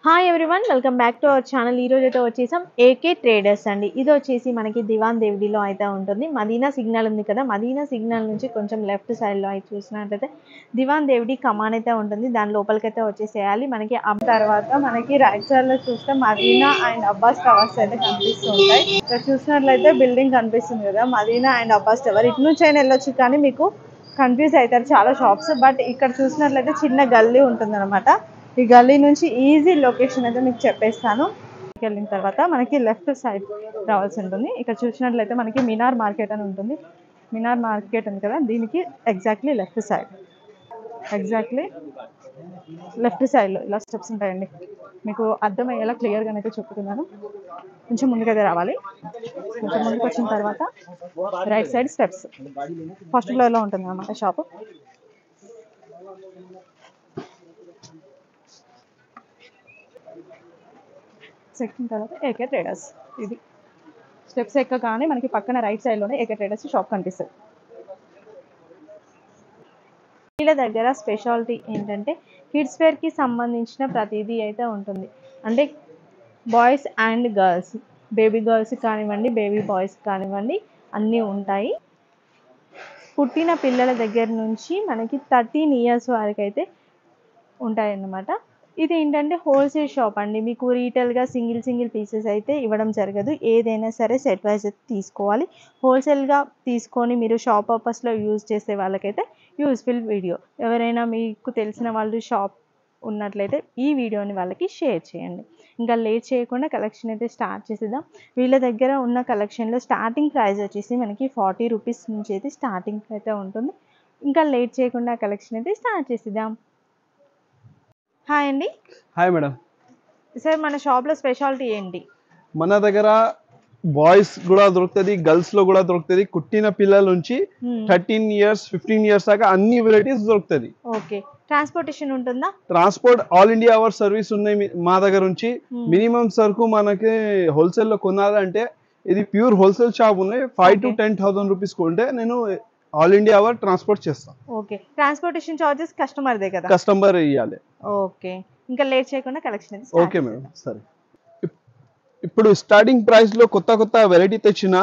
Hi everyone welcome back to our channel. ఈ రోజు అయితే వచ్చేసాం ఏకే ట్రేడర్స్ అండి. ఇది వచ్చేసి మనకి దివాన్ దేవుడిలో అయితే ఉంటుంది. మదీనా సిగ్నల్ ఉంది కదా, మదీనా సిగ్నల్ నుంచి కొంచెం లెఫ్ట్ సైడ్లో అయితే చూసినట్లయితే దివాన్ దేవుడి కమాన్ అయితే ఉంటుంది. దాని లోపలికైతే వచ్చేసేయాలి. మనకి ఆ తర్వాత మనకి రైట్ సైడ్లో చూస్తే మదీనా అండ్ అబ్బాస్ టవర్స్ అయితే కనిపిస్తూ ఉంటాయి. ఇక్కడ చూసినట్లయితే బిల్డింగ్ కనిపిస్తుంది కదా, మదీనా అండ్ అబ్బాస్ టవర్. ఇటు నుంచి అయినా వెళ్ళొచ్చు కానీ మీకు కన్ఫ్యూజ్ అవుతారు చాలా షాప్స్. బట్ ఇక్కడ చూసినట్లయితే చిన్న గల్లీ ఉంటుంది అనమాట. ఈ గల్లీ నుంచి ఈజీ లొకేషన్ అయితే మీకు చెప్పేస్తాను. వెళ్ళిన తర్వాత మనకి లెఫ్ట్ సైడ్ రావాల్సి ఉంటుంది. ఇక్కడ చూసినట్లయితే మనకి మినార్ మార్కెట్ అని ఉంటుంది. మినార్ మార్కెట్ ఉంది కదా, దీనికి ఎగ్జాక్ట్లీ లెఫ్ట్ సైడ్లో ఇలా స్టెప్స్ ఉంటాయండి. మీకు అర్థమయ్యేలా క్లియర్గా అయితే చెప్తున్నాను. కొంచెం ముందుకైతే రావాలి. కొంచెం ముందుకు వచ్చిన తర్వాత రైట్ సైడ్ స్టెప్స్ ఫస్ట్ ఫ్లోర్లో ఉంటుంది అన్నమాట షాపు. ఎక్కిన తర్వాత ఏకే ట్రేడర్స్. ఇది స్టెప్స్ ఎక్కగానే మనకి పక్కన రైట్ సైడ్లోనే ఏకే ట్రేడర్స్ షాప్ కనిపిస్తుంది. వీళ్ళ దగ్గర స్పెషాలిటీ ఏంటంటే కిడ్స్ వేర్కి సంబంధించిన ప్రతిదీ అయితే ఉంటుంది. అంటే boys and girls, baby girls కానివ్వండి, బేబీ బాయ్స్ కానివ్వండి, అన్నీ ఉంటాయి. పుట్టిన పిల్లల దగ్గర నుంచి మనకి 13 years వరకు అయితే ఉంటాయన్నమాట. ఇది ఏంటంటే హోల్సేల్ షాప్ అండి. మీకు రీటైల్గా సింగిల్ పీసెస్ అయితే ఇవ్వడం జరగదు. ఏదైనా సరే సెట్ వైజ్ అయితే తీసుకోవాలి. హోల్సేల్గా తీసుకొని మీరు షాప్ పర్పస్లో యూజ్ చేసే వాళ్ళకైతే యూస్ఫుల్ వీడియో. ఎవరైనా మీకు తెలిసిన వాళ్ళు షాప్ ఉన్నట్లయితే ఈ వీడియోని వాళ్ళకి షేర్ చేయండి. ఇంకా లేట్ చేయకుండా కలెక్షన్ అయితే స్టార్ట్ చేసేద్దాం. వీళ్ళ దగ్గర ఉన్న కలెక్షన్లో స్టార్టింగ్ ప్రైస్ వచ్చేసి మనకి 40 రూపీస్ నుంచి అయితే స్టార్టింగ్ అయితే ఉంటుంది. ఇంకా లేట్ చేయకుండా కలెక్షన్ అయితే స్టార్ట్ చేసేద్దాం. హాయ్ అండి. Hi madam. సార్ మన షాప్లో స్పెషాలిటీ ఏంటి? మన దగ్గర బాయ్స్ కూడా దొరుకుతుంది, గర్ల్స్ లో కూడా దొరుకుతుంది. కుట్టిన పిల్లల నుంచి 13 years 15 years దాకా అన్ని వెరైటీస్ దొరుకుతుంది. ఓకే, ట్రాన్స్పోర్టేషన్ ఉంటుందా? Transport all India our service ఉన్నాయి మా దగ్గర నుంచి. మినిమం సరుకు మనకి హోల్సేల్ లో కొనాలంటే ఇది ప్యూర్ హోల్సేల్ షాప్ ఉన్నాయి. 5 to 10,000 రూపీస్ కొంటే నేను ఆల్ ఇండియా అవర్ ట్రాన్స్పోర్ట్ చేస్తాను. ఓకే, ట్రాన్స్పోర్టేషన్ చార్జెస్ కస్టమర్దే కదా? కస్టమర్ ఇవ్వాలి. ఓకే, ఇంకా లేట్ చేయకుండా కలెక్షన్. ఓకే మేడం, సరే. ఇప్పుడు స్టార్టింగ్ ప్రైస్ లో కొత్త వెరైటీ తెచ్చిన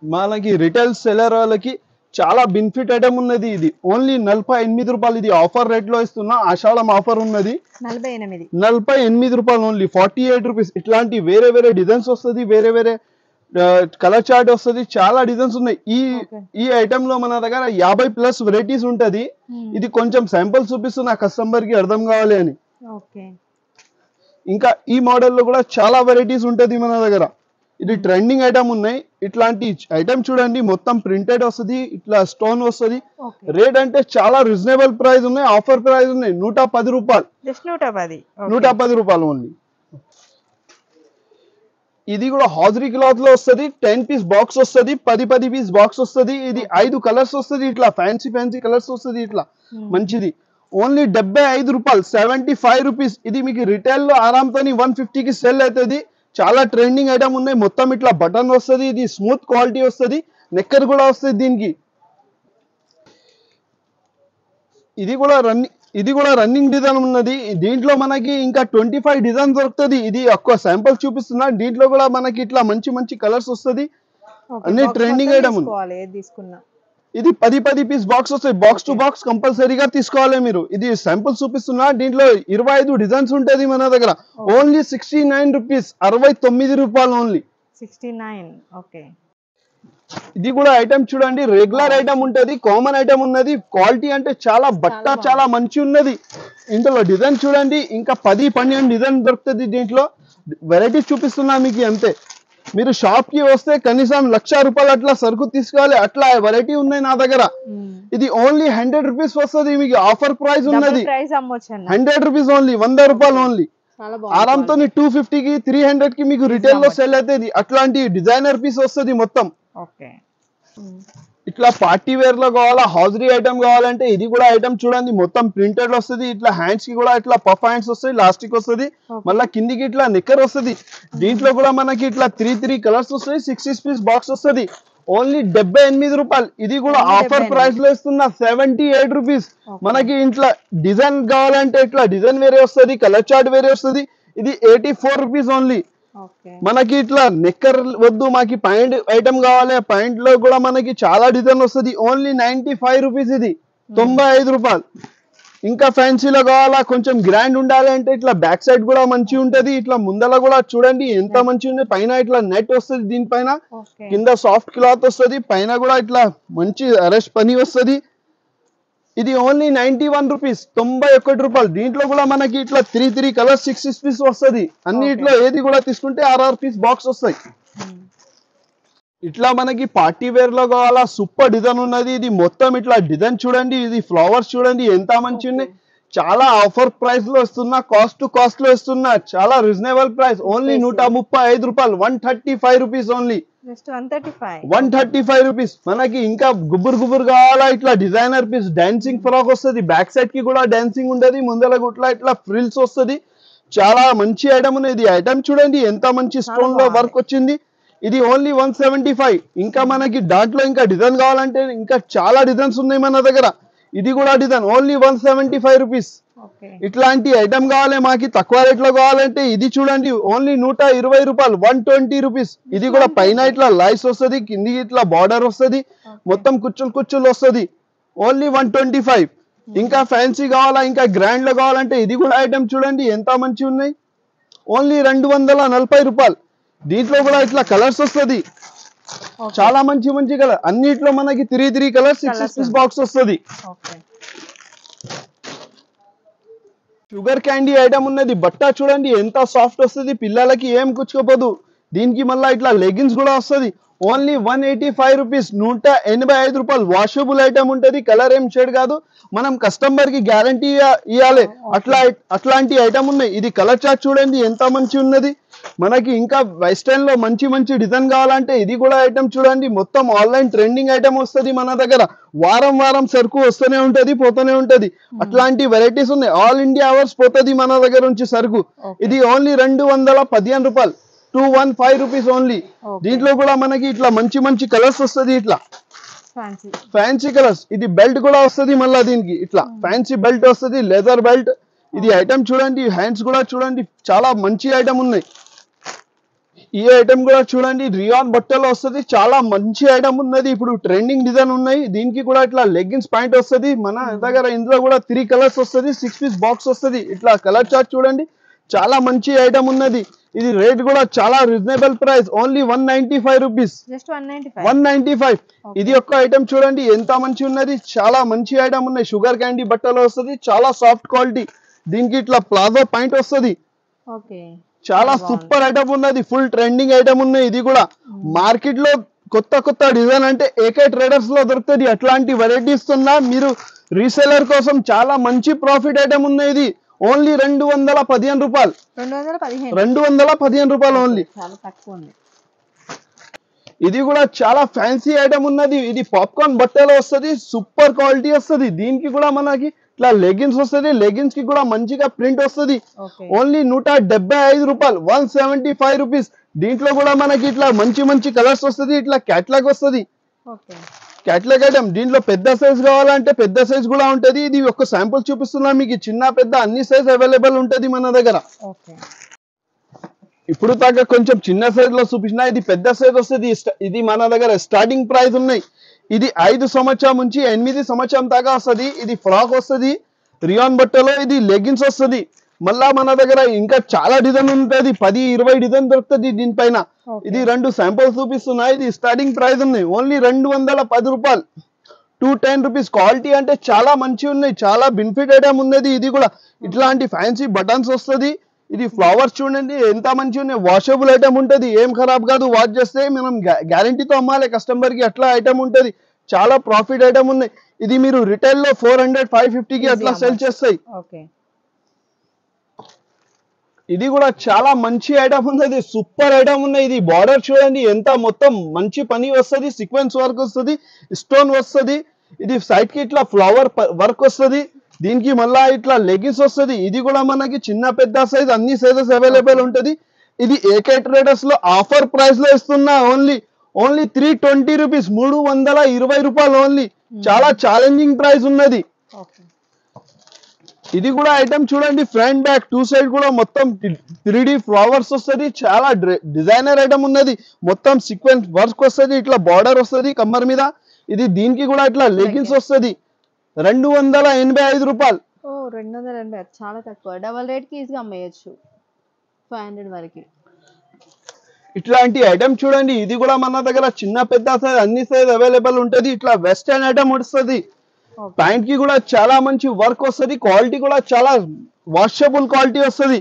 మనకి రిటైల్ సెల్లర్ వాళ్ళకి చాలా బెనిఫిట్ ఐటమ్ ఉన్నది. ఇది ఓన్లీ 48 రూపాయలు. ఇది ఆఫర్ రేట్ లో ఇస్తున్నా, ఆషాఢం ఆఫర్ ఉన్నది. 48 రూపాయలు ఓన్లీ. 48 రూపీస్. ఇట్లాంటి వేరే డిజైన్స్ వస్తుంది, వేరే కలర్ చార్ట్ వస్తుంది, చాలా డిజైన్స్ ఉన్నాయి. ఈ ఐటమ్ లో మన దగ్గర 50+ వెరైటీస్ ఉంటది. ఇది కొంచెం శాంపుల్ చూపిస్తున్నా కస్టమర్ కి అర్థం కావాలి అని. ఇంకా ఈ మోడల్లో కూడా చాలా వెరైటీస్ ఉంటది మన దగ్గర. ఇది ట్రెండింగ్ ఐటమ్ ఉన్నాయి. ఇట్లాంటి ఐటమ్ చూడండి, మొత్తం ప్రింటెడ్ వస్తుంది, ఇట్లా స్టోన్ వస్తుంది. రేట్ అంటే చాలా రీజనబుల్ ప్రైస్ ఉన్నాయి. ఆఫర్ ప్రైస్ ఉన్నాయి 110 రూపాయలు. 110 రూపాయలు ఓన్లీ. ఇది కూడా హాజరీ క్లాత్ లో వస్తుంది. 10 పీస్ బాక్స్ వస్తుంది, 10 పీస్ బాక్స్ వస్తుంది. ఇది 5 కలర్స్ వస్తుంది. ఇట్లా ఫ్యాన్సీ కలర్స్ వస్తుంది. ఇట్లా మంచిది. ఓన్లీ 75 రూపాయలు, 75 రూపీస్. ఇది మీకు రిటైల్ లో ఆరాంతో 150కి సెల్ అవుతుంది. చాలా ట్రెండింగ్ ఐటమ్ ఉన్నాయి. మొత్తం ఇట్లా బటన్ వస్తుంది. ఇది స్మూత్ క్వాలిటీ వస్తుంది. నెక్కర్ కూడా వస్తుంది దీనికి. ఇది కూడా రన్నింగ్ డిజైన్ ఉన్నది. దీంట్లో మనకి ఇంకా 25 డిజైన్ దొరుకుతుంది. ఇది ఒక్క శాంపుల్ చూపిస్తున్నా. దీంట్లో కూడా మనకి ఇట్లా మంచి కలర్స్ వస్తుంది. అన్ని ట్రెండింగ్ ఐటమ్ ఉంది. ఇది 10 పీస్ బాక్స్ వస్తాయి. బాక్స్ టు బాక్స్ కంపల్సరీగా తీసుకోవాలి మీరు. ఇది శాంపుల్ చూపిస్తున్నా. దీంట్లో 25 డిజైన్స్ ఉంటుంది మన దగ్గర. ఓన్లీ 69 రూపీస్, 69 రూపాయలు ఓన్లీ. 69. ఓకే. ఇది కూడా ఐటమ్ చూడండి, రెగ్యులర్ ఐటమ్ ఉంటది, కామన్ ఐటమ్ ఉన్నది. క్వాలిటీ అంటే చాలా మంచి ఉన్నది. ఇందులో డిజైన్ చూడండి, ఇంకా 10-12 డిజైన్ దొరుకుతుంది. దీంట్లో వెరైటీస్ చూపిస్తున్నా మీకు అంతే. మీరు షాప్ కి వస్తే కనీసం 1,00,000 రూపాయలు అట్లా సరుకు తీసుకోవాలి. అట్లా వెరైటీ ఉన్నాయి నా దగ్గర. ఇది ఓన్లీ 100 రూపీస్ వస్తుంది మీకు. ఆఫర్ ప్రైస్ ఉన్నది 100 రూపీస్ ఓన్లీ, 100 రూపాయలు ఓన్లీ. ఆరాంతో 250కి 300కి మీకు రిటైల్ లో సెల్ అవుతుంది. అట్లాంటి డిజైనర్ పీస్ వస్తుంది మొత్తం. ఇట్లా పార్టీ వేర్ లో కావాలా, హాజరీ ఐటమ్ కావాలంటే ఇది కూడా ఐటమ్ చూడండి, మొత్తం ప్రింటెడ్ వస్తుంది. ఇట్లా హ్యాండ్స్ కి కూడా ఇట్లా పఫ్ హ్యాండ్స్ వస్తాయి, లాస్టిక్ వస్తుంది. మళ్ళీ కిందికి ఇట్లా నిక్కర్ వస్తుంది. దీంట్లో కూడా మనకి ఇట్లా 3 కలర్స్ వస్తాయి. 6 పీస్ బాక్స్ వస్తుంది. ఓన్లీ 78 రూపాయలు. ఇది కూడా ఆఫర్ ప్రైస్ లో ఇస్తున్నా 78 రూపీస్. మనకి ఇంట్లో డిజైన్ కావాలంటే ఇట్లా డిజైన్ వేరే వస్తుంది, కలర్ చార్ట్ వేరే వస్తుంది. ఇది 84 రూపీస్ ఓన్లీ. ఓకే. మనకి ఇట్లా నెక్కర్ వద్దు, మాకి పాయింట్ ఐటమ్ కావాలి, పాయింట్ లో కూడా మనకి చాలా డిజైన్ వస్తుంది. ఓన్లీ 95 రూపీస్, ఇది 95 రూపాయలు. ఇంకా ఫ్యాన్సీలో కావాలా, కొంచెం గ్రాండ్ ఉండాలి అంటే ఇట్లా బ్యాక్ సైడ్ కూడా మంచి ఉంటది. ఇట్లా ముందల కూడా చూడండి ఎంత మంచి ఉంది. పైన ఇట్లా నెట్ వస్తుంది, దీనిపైన కింద సాఫ్ట్ క్లాత్ వస్తుంది, పైన కూడా ఇట్లా మంచి అరెస్ట్ పని వస్తుంది. ఇది ఓన్లీ 91 రూపీస్, 91 రూపాయలు. దీంట్లో కూడా మనకి ఇట్లా 3 కలర్స్ 6 పీస్ వస్తుంది. అన్నిట్లో ఏది కూడా తీసుకుంటే 6 పీస్ బాక్స్ వస్తాయి. ఇట్లా మనకి పార్టీ వేర్ లో కావాలా, సూపర్ డిజైన్ ఉన్నది. ఇది మొత్తం ఇట్లా డిజైన్ చూడండి, ఇది ఫ్లవర్స్ చూడండి ఎంత మంచి ఉన్నాయి. చాలా ఆఫర్ ప్రైస్ లో ఇస్తున్నా, కాస్ట్ టు కాస్ట్ లో ఇస్తున్నా, చాలా రీజనబుల్ ప్రైస్. ఓన్లీ 135 రూపాయలు, 135 రూపీస్ ఓన్లీ. 135 రూపీస్. మనకి ఇంకా గుబురు కావాలా, ఇట్లా డిజైనర్ పీస్ డాన్సింగ్ ఫ్రాక్ వస్తుంది. బ్యాక్ సైడ్ కి కూడా డాన్సింగ్ ఉంటది, ముందర గుట్ల ఇట్లా ఫ్రిల్స్ వస్తుంది. చాలా మంచి ఐటమ్ ఉంది. ఇది ఐటమ్ చూడండి ఎంత మంచి స్టోన్ లో వర్క్ వచ్చింది. ఇది ఓన్లీ 175. ఇంకా మనకి దాంట్లో ఇంకా డిజైన్ కావాలంటే ఇంకా చాలా డిజైన్స్ ఉన్నాయి మన దగ్గర. ఇది కూడా డిజైన్ ఓన్లీ 175 రూపీస్. ఇట్లాంటి ఐటమ్ కావాలి మాకి తక్కువ రేట్ లో కావాలంటే ఇది చూడండి ఓన్లీ 120 రూపాయలు, 120 రూపీస్. ఇది కూడా పైన ఇట్లా లైస్ వస్తుంది, కింది ఇట్లా బార్డర్ వస్తుంది, మొత్తం కుచ్చులు వస్తుంది. ఓన్లీ 125. ఇంకా ఫ్యాన్సీ కావాలా, ఇంకా గ్రాండ్ లో కావాలంటే ఇది కూడా ఐటమ్ చూడండి ఎంత మంచి ఉన్నాయి. ఓన్లీ 240 రూపాయలు. దీంట్లో కూడా ఇట్లా కలర్స్ వస్తుంది, చాలా మంచి కలర్. అన్నిట్లో మనకి 3 కలర్స్ 6 పీస్ బాక్స్ వస్తుంది. షుగర్ క్యాండీ ఐటమ్ ఉన్నది. బట్ట చూడండి ఎంత సాఫ్ట్ వస్తుంది, పిల్లలకి ఏం కుచ్చుకోపోదు. దీనికి మళ్ళీ ఇట్లా లెగిన్స్ కూడా వస్తుంది. ఓన్లీ 185 రూపీస్, 185 రూపాయలు. వాషబుల్ ఐటమ్ ఉంటది, కలర్ ఏం షేడ్ కాదు. మనం కస్టమర్ కి గ్యారంటీ ఇవ్వాలి, అట్లాంటి ఐటమ్ ఉన్నాయి. ఇది కలర్ చార్ట్ చూడండి ఎంత మంచి ఉన్నది. మనకి ఇంకా వెస్టర్న్ లో మంచి డిజైన్ కావాలంటే ఇది కూడా ఐటమ్ చూడండి. మొత్తం ఆన్లైన్ ట్రెండింగ్ ఐటమ్ వస్తుంది మన దగ్గర. వారం సరుకు వస్తూనే ఉంటది, పోతూనే ఉంటది. అట్లాంటి వెరైటీస్ ఉన్నాయి. ఆల్ ఇండియా అవర్స్ పోతుంది మన దగ్గర నుంచి సరుకు. ఇది ఓన్లీ 215 రూపాయలు, 215 రూపీస్ ఓన్లీ. దీంట్లో కూడా మనకి ఇట్లా మంచి కలర్స్ వస్తుంది, ఇట్లా ఫ్యాన్సీ కలర్స్. ఇది బెల్ట్ కూడా వస్తుంది మళ్ళీ దీనికి, ఇట్లా ఫ్యాన్సీ బెల్ట్ వస్తుంది, లెదర్ బెల్ట్. ఇది ఐటమ్ చూడండి, హ్యాండ్స్ కూడా చూడండి చాలా మంచి ఐటమ్ ఉన్నాయి. ఈ ఐటమ్ కూడా చూడండి రియాన్ బట్టలు వస్తుంది, చాలా మంచి ఐటమ్ ఉన్నది. ఇప్పుడు ట్రెండింగ్ డిజైన్ ఉన్నాయి. దీనికి కూడా ఇట్లా లెగ్గిన్స్ పాయింట్ వస్తుంది మన దగ్గర. ఇందులో కూడా 3 కలర్స్ వస్తుంది, 6 పీస్ బాక్స్ వస్తుంది. ఇట్లా కలర్ చార్ట్ చూడండి, చాలా మంచి ఐటమ్ ఉన్నది. ఇది రేట్ కూడా చాలా రీజనబుల్ ప్రైస్, ఓన్లీ 195 రూపీస్, 195. ఇది ఒక్క ఐటమ్ చూడండి ఎంత మంచి ఉన్నది, చాలా మంచి ఐటమ్ ఉన్నాయి. షుగర్ క్యాండీ బట్టలు వస్తుంది, చాలా సాఫ్ట్ క్వాలిటీ. దీనికి ఇట్లా ప్లాజో పాయింట్ వస్తుంది. చాలా సూపర్ ఐటమ్ ఉన్నది, ఫుల్ ట్రెండింగ్ ఐటమ్ ఉన్నాయి. ఇది కూడా మార్కెట్ లో కొత్త డిజైన్ అంటే ఏకే ట్రేడర్స్ లో దొరుకుతుంది. అట్లాంటి వెరైటీస్ ఉన్నా మీరు రీసేలర్ కోసం చాలా మంచి ప్రాఫిట్ ఐటమ్ ఉన్నాయి. ఇది ఓన్లీ 215 రూపాయలు, 215 రూపాయలు ఓన్లీ. ఇది కూడా చాలా ఫ్యాన్సీ ఐటమ్ ఉన్నది. ఇది పాప్కార్న్ బట్టలు వస్తుంది, సూపర్ క్వాలిటీ వస్తుంది. దీనికి కూడా మనకి ఇట్లా లెగిన్స్ వస్తుంది, లెగిన్స్ కి కూడా మంచిగా ప్రింట్ వస్తుంది. ఓన్లీ 175 రూపాయలు, 175 రూపీస్. దీంట్లో కూడా మనకి ఇట్లా మంచి కలర్స్ వస్తుంది, ఇట్లా క్యాట్లాగ్ వస్తుంది, క్యాట్లాగ్ ఐటమ్. దీంట్లో పెద్ద సైజ్ కావాలంటే పెద్ద సైజ్ కూడా ఉంటది. ఇది ఒక శాంపుల్ చూపిస్తున్నా మీకు, చిన్న పెద్ద అన్ని సైజ్ అవైలబుల్ ఉంటది మన దగ్గర. ఇప్పుడు దాకా కొంచెం చిన్న సైజ్ లో చూపించిన, ఇది పెద్ద సైజ్ వస్తుంది. ఇది మన దగ్గర స్టార్టింగ్ ప్రైస్ ఉన్నాయి. ఇది 5 సంవత్సరం నుంచి 8 సంవత్సరం దాకా వస్తుంది. ఇది ఫ్రాక్ వస్తుంది రియాన్ బట్టలో. ఇది లెగిన్స్ వస్తుంది. మళ్ళా మన దగ్గర ఇంకా చాలా డిజైన్ ఉంటుంది, 10-20 డిజైన్ దొరుకుతుంది దీనిపైన. ఇది 2 శాంపుల్స్ చూపిస్తున్నా. ఇది స్టార్టింగ్ ప్రైస్ ఉన్నాయి, ఓన్లీ 210 రూపాయలు, 210 రూపీస్. క్వాలిటీ అంటే చాలా మంచి ఉన్నాయి, చాలా బెనిఫిట్ ఐటమ్ ఉన్నది. ఇది కూడా ఇట్లాంటి ఫ్యాన్సీ బటన్స్ వస్తుంది. ఇది ఫ్లవర్స్ చూడండి ఎంత మంచి ఉన్నాయి. వాషబుల్ ఐటమ్ ఉంటుంది, ఏం ఖరాబ్ కాదు. వాష్ చేస్తే మనం గ్యారంటీతో అమ్మాలి కస్టమర్ కి, అట్లా ఐటమ్ ఉంటుంది. చాలా ప్రాఫిట్ ఐటమ్ ఉన్నాయి. ఇది మీరు రిటైల్ లో 400-550 కి అట్లా సెల్ చేస్తాయి. ఇది కూడా చాలా మంచి ఐటమ్ ఉన్నది, సూపర్ ఐటమ్ ఉన్నాయి. ఇది బార్డర్ చూడండి ఎంత మొత్తం మంచి పని వస్తుంది, సీక్వెన్స్ వర్క్ వస్తుంది, స్టోన్ వస్తుంది. ఇది సైడ్ కి ఇట్లా ఫ్లవర్ వర్క్ వస్తుంది. దీనికి మళ్ళా ఇట్లా లెగిన్స్ వస్తుంది. ఇది కూడా మనకి చిన్న పెద్ద సైజ్ అన్ని సైజెస్ అవైలబుల్ ఉంటది. ఇది ఏకే ట్రేడర్స్ లో ఆఫర్ ప్రైస్ లో ఇస్తున్నా, ఓన్లీ 320 రూపీస్, 320 రూపాయలు ఓన్లీ. చాలా ఛాలెంజింగ్ ప్రైస్ ఉన్నది. ఇది కూడా ఐటమ్ చూడండి, ఫ్రంట్ బ్యాక్ టూ సైడ్ కూడా మొత్తం 3D ఫ్లవర్స్ వస్తుంది. చాలా డిజైనర్ ఐటమ్ ఉన్నది. మొత్తం సీక్వెన్స్ వర్క్ వస్తుంది, ఇట్లా బార్డర్ వస్తుంది కమ్మర్ మీద. ఇది దీనికి కూడా ఇట్లా లెగిన్స్ వస్తుంది. 285 రూపాయలు. ఓ 285, చాలా తక్కువ. డబల్ రేట్ కి ఈజీగా అమ్మేయచ్చు 500 వరకు. ఇట్లాంటి ఐటమ్ చూడండి, ఇది కూడా మన దగ్గర చిన్న పెద్ద సైజ్ అన్ని సైజ్ అవైలబుల్ ఉంటది. ఇట్లా వెస్టర్న్ ఐటమ్ వస్తుంది. ప్యాంట్ కి కూడా చాలా మంచి వర్క్ వస్తుంది. క్వాలిటీ కూడా చాలా వాషబుల్ క్వాలిటీ వస్తుంది.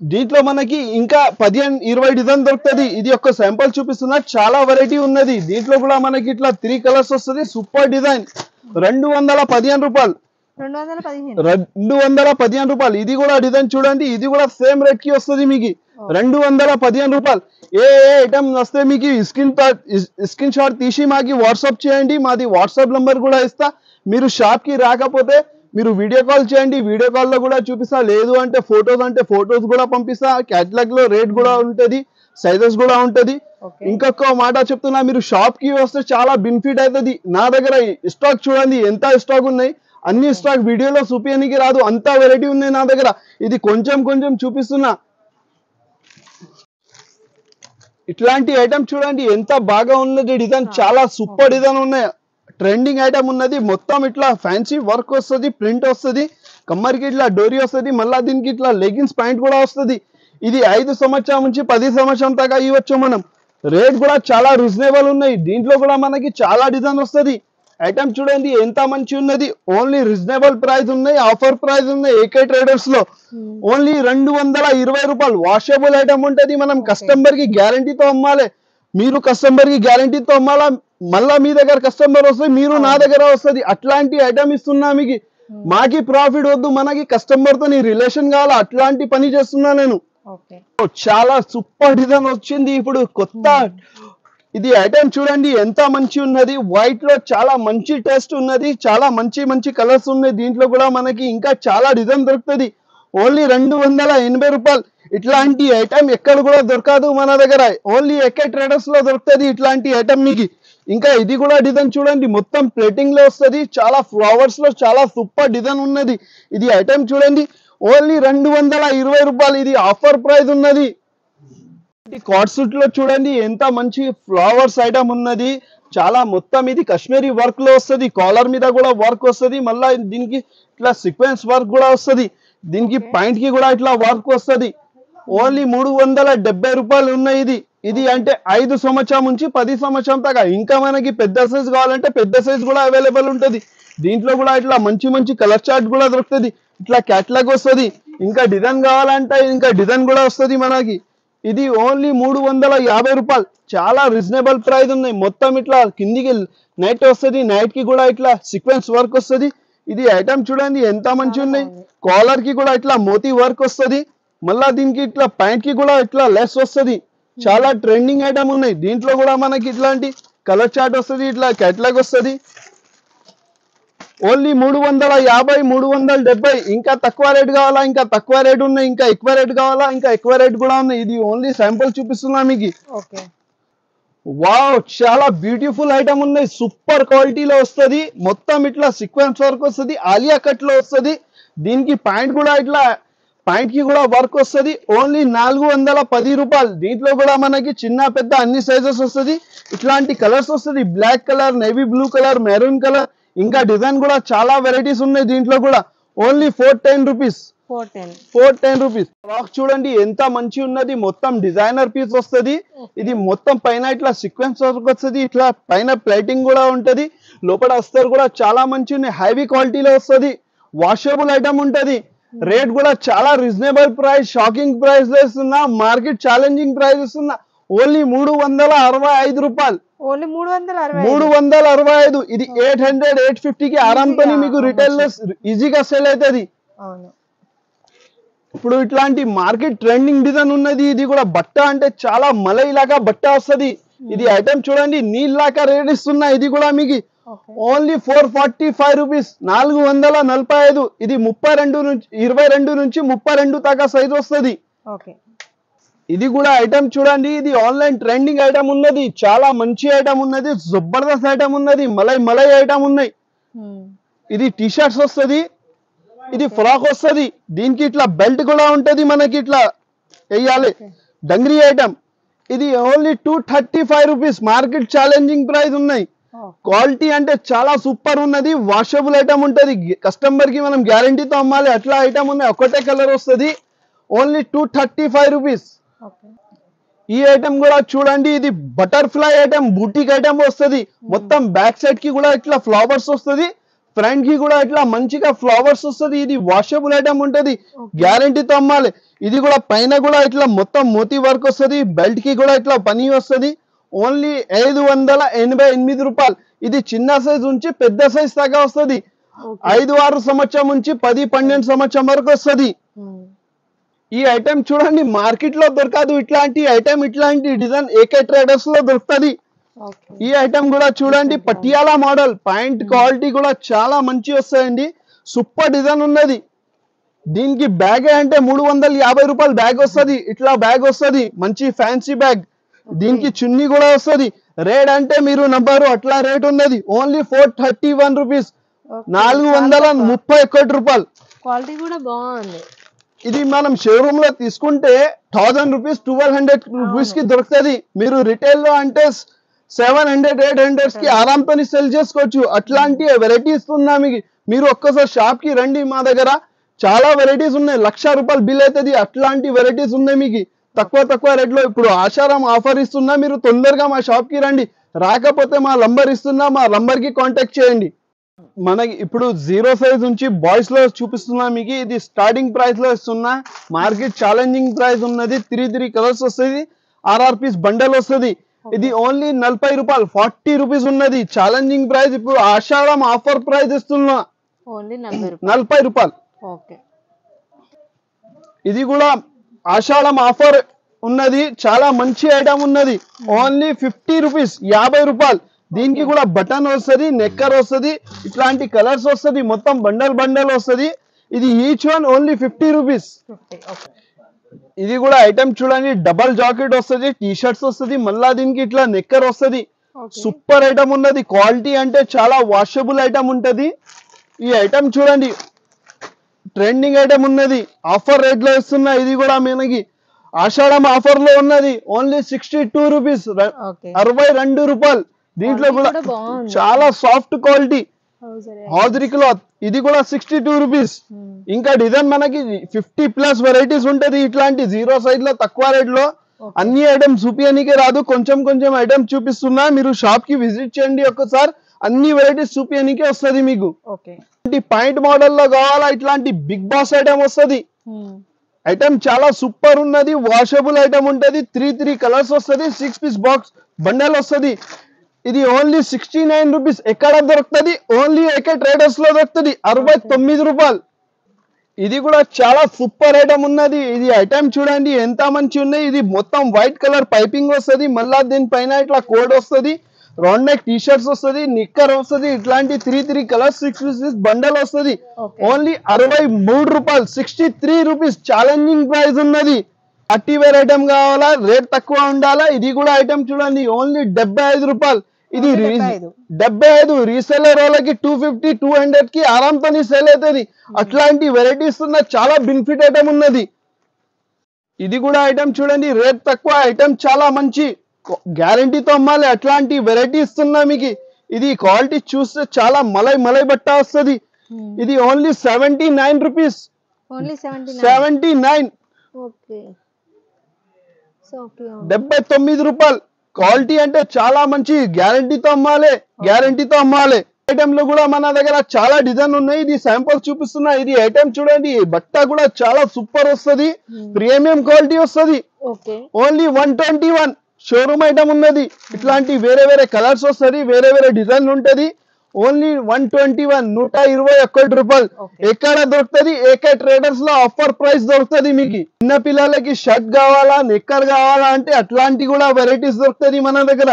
దీంట్లో మనకి ఇంకా 15-20 డిజైన్ దొరుకుతుంది. ఇది ఒక శాంపుల్ చూపిస్తున్నా, చాలా వెరైటీ ఉన్నది. దీంట్లో కూడా మనకి ఇట్లా 3 కలర్స్ వస్తుంది. Super design. 215 రూపాయలు. 215 రూపాయలు. ఇది కూడా డిజైన్ చూడండి, ఇది కూడా సేమ్ రేట్ కి వస్తుంది మీకు. 215 రూపాయలు. ఏ ఐటమ్ వస్తే మీకు స్క్రీన్ షాట్ తీసి మాకి వాట్సాప్ చేయండి. మాది వాట్సాప్ నంబర్ కూడా ఇస్తా. మీరు షాప్ కి రాకపోతే మీరు వీడియో కాల్ చేయండి, వీడియో కాల్ లో కూడా చూపిస్తా. లేదు అంటే ఫొటోస్ కూడా పంపిస్తా. క్యాటలాగ్ లో రేట్ కూడా ఉంటది, సైజెస్ కూడా ఉంటది. ఇంకొక మాట చెప్తున్నా, మీరు షాప్ కి వస్తే చాలా బెనిఫిట్ అవుతుంది. నా దగ్గర స్టాక్ చూడండి ఎంత స్టాక్ ఉన్నాయి. అన్ని స్టాక్ వీడియోలో చూపించడానికి రాదు, అంత వెరైటీ ఉన్నాయి నా దగ్గర. ఇది కొంచెం చూపిస్తున్నా. ఇట్లాంటి ఐటమ్ చూడండి ఎంత బాగా ఉన్నది. డిజైన్ చాలా సూపర్ డిజైన్ ఉన్నాయి. ట్రెండింగ్ ఐటమ్ ఉన్నది. మొత్తం ఇట్లా ఫ్యాన్సీ వర్క్ వస్తుంది, ప్రింట్ వస్తుంది, కమ్మర్కి ఇట్లా డోరీ వస్తుంది. మళ్ళీ దీనికి ఇట్లా లెగిన్స్ ప్యాంట్ కూడా వస్తుంది. ఇది 5 సంవత్సరం నుంచి 10 సంవత్సరం దాకా ఇవ్వచ్చు మనం. రేట్ కూడా చాలా రీజనబుల్ ఉన్నాయి. దీంట్లో కూడా మనకి చాలా డిజైన్ వస్తుంది. ఐటమ్ చూడండి ఎంత మంచి ఉన్నది. ఓన్లీ రీజనబుల్ ప్రైస్ ఉన్నాయి, ఆఫర్ ప్రైస్ ఉన్నాయి. ఏకే ట్రేడర్స్ లో ఓన్లీ 220 రూపాయలు. వాషబుల్ ఐటమ్ ఉంటది. మనం కస్టమర్ కి గ్యారంటీతో అమ్మాలి. మీరు కస్టమర్ కి గ్యారంటీతో అమ్మాలా. మళ్ళా మీ దగ్గర కస్టమర్ వస్తే మీరు నా దగ్గర వస్తుంది. అట్లాంటి ఐటమ్ ఇస్తున్నా మీకు. మాకి ప్రాఫిట్ వద్దు, మనకి కస్టమర్ తో నీ రిలేషన్ కావాలా, అట్లాంటి పని చేస్తున్నా నేను. చాలా సూపర్ డిజైన్ వచ్చింది ఇప్పుడు కొత్త. ఇది ఐటమ్ చూడండి ఎంత మంచి ఉన్నది. వైట్ లో చాలా మంచి టేస్ట్ ఉన్నది. చాలా మంచి కలర్స్ ఉన్నాయి. దీంట్లో కూడా మనకి ఇంకా చాలా డిజైన్ దొరుకుతుంది. ఓన్లీ 280 రూపాయలు. ఇట్లాంటి ఐటమ్ ఎక్కడ కూడా దొరకదు మన దగ్గర. ఓన్లీ ఏకే ట్రేడర్స్ లో దొరుకుతుంది ఇట్లాంటి ఐటమ్ మీకు. ఇంకా ఇది కూడా డిజైన్ చూడండి, మొత్తం ప్లేటింగ్ లో వస్తుంది. చాలా ఫ్లవర్స్ లో చాలా సూపర్ డిజైన్ ఉన్నది. ఇది ఐటమ్ చూడండి ఓన్లీ 220 రూపాయలు. ఇది ఆఫర్ ప్రైస్ ఉన్నది. కార్డ్ సూట్ లో చూడండి ఎంత మంచి ఫ్లవర్స్ ఐటమ్ ఉన్నది. చాలా మొత్తం ఇది కాశ్మీరీ వర్క్ లో వస్తుంది. కాలర్ మీద కూడా వర్క్ వస్తుంది. మళ్ళీ దీనికి ఇట్లా సీక్వెన్స్ వర్క్ కూడా వస్తుంది. దీనికి పాయింట్ కి కూడా ఇట్లా వర్క్ వస్తుంది. ఓన్లీ 370 రూపాయలు ఉన్నాయి. ఇది అంటే 5 సంవత్సరం నుంచి 10 సంవత్సరం దాకా. ఇంకా మనకి పెద్ద సైజ్ కావాలంటే పెద్ద సైజ్ కూడా అవైలబుల్ ఉంటుంది. దీంట్లో కూడా ఇట్లా మంచి కలర్ చార్ట్ కూడా దొరుకుతుంది. ఇట్లా క్యాటలాగ్ వస్తుంది. ఇంకా డిజైన్ కావాలంటే ఇంకా డిజైన్ కూడా వస్తుంది మనకి. ఇది ఓన్లీ 350 రూపాయలు. చాలా రీజనబుల్ ప్రైస్ ఉన్నాయి. మొత్తం ఇట్లా కిందికి నైట్ వస్తుంది. నైట్ కి కూడా ఇట్లా సీక్వెన్స్ వర్క్ వస్తుంది. ఇది ఐటమ్ చూడండి ఎంత మంచి ఉన్నాయి. కాలర్ కి కూడా ఇట్లా మోతీ వర్క్ వస్తుంది. మళ్ళా దీనికి ఇట్లా ప్యాంట్ కి కూడా ఇట్లా లెస్ వస్తుంది. చాలా ట్రెండింగ్ ఐటమ్ ఉన్నాయి. దీంట్లో కూడా మనకి ఇట్లాంటి కలర్ చార్ట్ వస్తుంది, ఇట్లా క్యాటలాగ్ వస్తుంది. ఓన్లీ 350, 370. ఇంకా తక్కువ రేట్ కావాలా, ఇంకా తక్కువ రేట్ ఉన్నాయి. ఇంకా ఎక్కువ రేట్ కావాలా, ఇంకా ఎక్కువ రేట్ కూడా ఉన్నాయి. ఇది ఓన్లీ శాంపుల్ చూపిస్తున్నా మీకు. వావ్, చాలా బ్యూటిఫుల్ ఐటమ్ ఉన్నాయి. సూపర్ క్వాలిటీలో వస్తుంది. మొత్తం ఇట్లా సీక్వెన్స్ వర్క్ వస్తుంది. ఆలియా కట్ లో వస్తుంది. దీనికి ప్యాంట్ కూడా ఇట్లా ప్యాంట్ కి కూడా వర్క్ వస్తుంది. ఓన్లీ 410 రూపాయలు. దీంట్లో కూడా మనకి చిన్న పెద్ద అన్ని సైజెస్ వస్తుంది. ఇట్లాంటి కలర్స్ వస్తుంది. Black colour, navy blue colour, maroon colour, ఇంకా డిజైన్ కూడా చాలా వెరైటీస్ ఉన్నాయి. దీంట్లో కూడా ఓన్లీ 410 రూపీస్. 410 రూపీస్. ఫ్రాక్ చూడండి ఎంత మంచి ఉన్నది. మొత్తం డిజైనర్ పీస్ వస్తుంది. ఇది మొత్తం పైన ఇట్లా సీక్వెన్స్ వర్క్ వస్తుంది. ఇట్లా పైన ప్లేటింగ్ కూడా ఉంటది. లోపల అస్తర్ కూడా చాలా మంచి ఉన్నాయి. హైవీ క్వాలిటీలో వస్తుంది. వాషబుల్ ఐటమ్ ఉంటది. రేట్ కూడా చాలా రీజనబుల్ ప్రైస్. షాకింగ్ ప్రైస్ ఇస్తున్నా. మార్కెట్ ఛాలెంజింగ్ ప్రైస్ ఇస్తున్నా. ఓన్లీ 365 రూపాయలు. 365. ఇది 800, 850కి ఆరాంతో మీకు రిటైల్ లో ఈజీగా సేల్ అవుతుంది. ఇప్పుడు ఇట్లాంటి మార్కెట్ ట్రెండింగ్ డిజైన్ ఉన్నది. ఇది కూడా బట్ట అంటే చాలా మలైలాగా బట్ట వస్తుంది. ఇది ఐటమ్ చూడండి నీళ్ళలాగా రేట్ ఇస్తున్నా. ఇది కూడా మీకు ఓన్లీ 445 రూపీస్. 445. ఇది 22 నుంచి 32 దాకా సైజ్ వస్తుంది. ఇది కూడా ఐటమ్ చూడండి. ఇది ఆన్లైన్ ట్రెండింగ్ ఐటమ్ ఉన్నది. చాలా మంచి ఐటమ్ ఉన్నది. జబర్దస్త్ ఐటమ్ ఉన్నది. మలై ఐటమ్ ఉన్నాయి. ఇది టీ షర్ట్స్ వస్తుంది. ఇది ఫ్రాక్ వస్తది, దీనికి ఇట్లా బెల్ట్ కూడా ఉంటది, మనకి ఇట్లా వేయాలి డంగ్రీ ఐటమ్. ఇది only 235 rupees, market challenging price ఉన్నాయి. క్వాలిటీ అంటే చాలా సూపర్ ఉన్నది, వాషబుల్ ఐటమ్ ఉంటది, కస్టమర్ కి మనం గ్యారంటీతో అమ్మాలి అట్లా ఐటమ్ ఉన్నాయి. ఒకటే కలర్ వస్తది, ఓన్లీ 235 రూపీస్. ఈ ఐటమ్ కూడా చూడండి, ఇది బటర్ఫ్లై ఐటమ్, బూటిక్ ఐటమ్ వస్తది. మొత్తం బ్యాక్ సైడ్ కి కూడా ఇట్లా ఫ్లవర్స్ వస్తది, ఫ్రంట్ కి కూడా ఇట్లా మంచిగా ఫ్లవర్స్ వస్తది. ఇది వాషబుల్ ఐటమ్ ఉంటది, గ్యారంటీతో అమ్మాలి. ఇది కూడా పైన కూడా ఇట్లా మొత్తం మోతీ వర్క్ వస్తది, బెల్ట్ కి కూడా ఇట్లా పని వస్తది. ఓన్లీ 588 రూపాయలు. ఇది చిన్న సైజ్ నుంచి పెద్ద సైజ్ దాకా వస్తది. 5-6 సంవత్సరం నుంచి 10-12 సంవత్సరం వరకు వస్తది. ఈ ఐటమ్ చూడండి, మార్కెట్ లో దొరకదు ఇట్లాంటి ఐటమ్, ఇట్లాంటి డిజైన్ ఏకే ట్రేడర్స్ లో దొరుకుతది. ఈ ఐటమ్ కూడా చూడండి, పటియాలా మోడల్, పాయింట్ క్వాలిటీ కూడా చాలా మంచి వస్తాయండి, సూపర్ డిజైన్ ఉన్నది. దీనికి బ్యాగ్ అంటే 350 రూపాయలు బ్యాగ్ వస్తది, ఇట్లా బ్యాగ్ వస్తది, మంచి ఫ్యాన్సీ బ్యాగ్. దీనికి చున్నీ కూడా వస్తది. రేట్ అంటే మీరు నంబరు అట్లా రేట్ ఉన్నది, ఓన్లీ 431 రూపీస్, 431 రూపాయలు. క్వాలిటీ కూడా బాగుంది. ఇది మనం షోరూమ్ లో తీసుకుంటే 1000 రూపీస్ 1200 రూపీస్ కి దొరుకుతుంది. మీరు రిటైల్ లో అంటే 700-800 కి ఆరాంతో సెల్ చేసుకోవచ్చు. అట్లాంటి వెరైటీస్ ఉన్నా మీకు, మీరు ఒక్కసారి షాప్ కి రండి, మా దగ్గర చాలా వెరైటీస్ ఉన్నాయి, 1,00,000 రూపాయలు బిల్ అవుతుంది. అట్లాంటి వెరైటీస్ ఉన్నాయి మీకు తక్కువ రేట్ లో. ఇప్పుడు ఆషాఢం ఆఫర్ ఇస్తున్నా, మీరు తొందరగా మా షాప్ కి రండి, రాకపోతే మా నంబర్ ఇస్తున్నా, మా నంబర్ కి కాంటాక్ట్ చేయండి. మనకి ఇప్పుడు 0 సైజ్ నుంచి బాయ్స్ లో చూపిస్తున్నా మీకు. ఇది స్టార్టింగ్ ప్రైస్ లో ఇస్తున్నా, మార్కెట్ ఛాలెంజింగ్ ప్రైస్ ఉన్నది. 3 కలర్స్ వస్తుంది, RRPs బండల్ వస్తుంది. ఇది ఓన్లీ 40 రూపాయలు, 40 రూపీస్ ఉన్నది, ఛాలెంజింగ్ ప్రైస్. ఇప్పుడు ఆషాఢం ఆఫర్ ప్రైస్ ఇస్తున్నా, ఓన్లీ 40 రూపాయలు. ఇది కూడా ఆషాఢం ఆఫర్ ఉన్నది, చాలా మంచి ఐటమ్ ఉన్నది, ఓన్లీ 50 రూపీస్, 50 రూపాయలు. దీనికి కూడా బటన్ వస్తుంది, నెక్కర్ వస్తుంది, ఇట్లాంటి కలర్స్ వస్తుంది, మొత్తం బండల్ వస్తుంది. ఇది ఈచ్ వన్ ఓన్లీ 50 రూపీస్. ఇది కూడా ఐటమ్ చూడండి, డబల్ జాకెట్ వస్తుంది, టీ షర్ట్స్ వస్తుంది, మళ్ళా దీనికి ఇట్లా నెక్కర్ వస్తుంది. సూపర్ ఐటమ్ ఉన్నది, క్వాలిటీ అంటే చాలా వాషబుల్ ఐటమ్ ఉంటది. ఈ ఐటమ్ చూడండి, ట్రెండింగ్ ఐటమ్ ఉన్నది, ఆఫర్ రేట్ లో ఇస్తున్నా. ఇది కూడా మనకి ఆషాఢం ఆఫర్ లో ఉన్నది, ఓన్లీ 62 రూపీస్, 62 రూపాయలు. దీంట్లో కూడా చాలా సాఫ్ట్ క్వాలిటీ హాజరీ క్లాత్. ఇది కూడా 62 రూపీస్. ఇంకా డిజైన్ మనకి 50+ వెరైటీస్ ఉంటది. ఇట్లాంటి 0 సైజ్ లో తక్కువ రేట్ లో అన్ని ఐటమ్స్ చూపించనీకే రాదు, కొంచెం ఐటమ్స్ చూపిస్తున్నా. మీరు షాప్ కి విజిట్ చేయండి ఒక్కసారి, అన్ని వెరైటీస్ చూపించనీకే వస్తుంది మీకు. పాయింట్ మోడల్ లో కావాలా, ఇట్లాంటి బిగ్ బాస్ ఐటమ్ వస్తుంది. ఐటమ్ చాలా సూపర్ ఉన్నది, వాషబుల్ ఐటమ్ ఉంటది. 3 కలర్స్ వస్తుంది, 6 పీస్ బాక్స్ బండల్ వస్తుంది. ఇది ఓన్లీ 69 రూపీస్. ఎక్కడ దొరుకుతుంది? ఓన్లీ ఏకే ట్రేడర్స్ లో దొరుకుతుంది, 69 రూపాయలు. ఇది కూడా చాలా సూపర్ ఐటమ్ ఉన్నది. ఇది ఐటమ్ చూడండి ఎంత మంచి ఉన్నాయి. ఇది మొత్తం వైట్ కలర్ పైపింగ్ వస్తుంది, మళ్ళా దీనిపైన ఇట్లా కోడ్ వస్తుంది, రౌండ్ నెక్ టీ షర్ట్స్ వస్తుంది, నిక్కర్ వస్తుంది. ఇట్లాంటి 3 కలర్స్ 6 పీసెస్ బండల్ వస్తుంది, ఓన్లీ 63 రూపాయలు, 63 రూపీస్. ఛాలెంజింగ్ ప్రైస్ ఉన్నది. పార్టీ వేర్ ఐటమ్ కావాలా, రేట్ తక్కువ ఉండాలా. ఇది కూడా ఐటమ్ చూడండి, ఓన్లీ 75 రూపాయలు. ఇది 75, రీసెలర్ వాళ్ళకి 250-200 కి ఆరాంతో సేల్ అవుతుంది. అట్లాంటి వెరైటీస్ ఉన్న చాలా బెనిఫిట్ ఐటమ్ ఉన్నది. ఇది కూడా ఐటమ్ చూడండి, రేట్ తక్కువ, ఐటమ్ చాలా మంచి, గ్యారంటీతో అమ్మాలి. అట్లాంటి వెరైటీ ఇస్తున్నా మీకు. ఇది క్వాలిటీ చూస్తే చాలా మలై బట్ట వస్తుంది. ఇది ఓన్లీ 79 రూపీస్, 79, 79 రూపాయలు. క్వాలిటీ అంటే చాలా మంచి, గ్యారంటీతో అమ్మాలి. ఐటమ్ లో కూడా మన దగ్గర చాలా డిజైన్ ఉన్నాయి. ఇది శాంపుల్ చూపిస్తున్నా. ఇది ఐటమ్ చూడండి, బట్ట కూడా చాలా సూపర్ వస్తుంది, ప్రీమియం క్వాలిటీ వస్తుంది. ఓన్లీ 121 షోరూమ్ ఐటమ్ ఉన్నది. ఇట్లాంటి వేరే కలర్స్ వస్తుంది, వేరే డిజైన్ ఉంటది. ఓన్లీ 121, 121 రూపాయలు. ఎక్కడ దొరుకుతుంది? ఏకే ట్రేడర్స్ లో ఆఫర్ ప్రైస్ దొరుకుతుంది మీకు. చిన్న పిల్లలకి షర్ట్ కావాలా, నెక్కర్ కావాలా అంటే అట్లాంటి కూడా వెరైటీస్ దొరుకుతుంది మన దగ్గర.